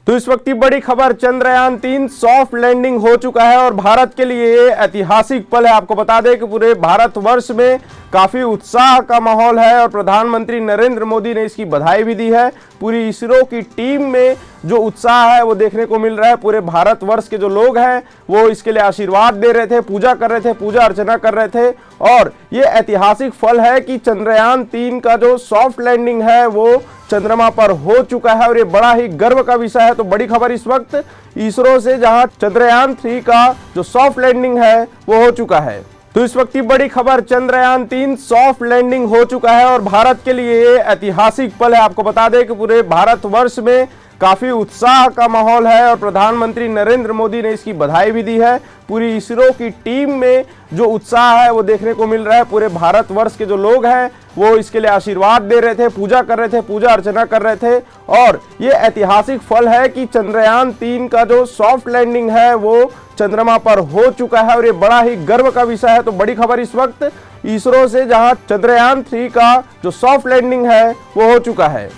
तो इस वक्त की बड़ी खबर, चंद्रयान-3 सॉफ्ट लैंडिंग हो चुका है और भारत के लिए ये ऐतिहासिक पल है। आपको बता दें कि पूरे भारतवर्ष में काफी उत्साह का माहौल है और प्रधानमंत्री नरेंद्र मोदी ने इसकी बधाई भी दी है। पूरी इसरो की टीम में जो उत्साह है वो देखने को मिल रहा है। पूरे भारतवर्ष के जो लोग हैं वो इसके लिए आशीर्वाद दे रहे थे, पूजा कर रहे थे, पूजा अर्चना कर रहे थे। और ये ऐतिहासिक फल है कि चंद्रयान-3 का जो सॉफ्ट लैंडिंग है वो चंद्रमा पर हो चुका है और ये बड़ा ही गर्व का विषय है। तो बड़ी खबर इस वक्त इसरो से, जहां चंद्रयान-3 का जो सॉफ्ट लैंडिंग है वो हो चुका है। तो इस वक्त की बड़ी खबर, चंद्रयान-3 सॉफ्ट लैंडिंग हो चुका है और भारत के लिए ये ऐतिहासिक पल है। आपको बता दें कि पूरे भारतवर्ष में काफी उत्साह का माहौल है और प्रधानमंत्री नरेंद्र मोदी ने इसकी बधाई भी दी है। पूरी इसरो की टीम में जो उत्साह है वो देखने को मिल रहा है। पूरे भारतवर्ष के जो लोग हैं वो इसके लिए आशीर्वाद दे रहे थे, पूजा कर रहे थे, पूजा अर्चना कर रहे थे। और ये ऐतिहासिक फल है कि चंद्रयान-3 का जो सॉफ्ट लैंडिंग है वो चंद्रमा पर हो चुका है और ये बड़ा ही गर्व का विषय है। तो बड़ी खबर इस वक्त इसरो से, जहां चंद्रयान-3 का जो सॉफ्ट लैंडिंग है वो हो चुका है।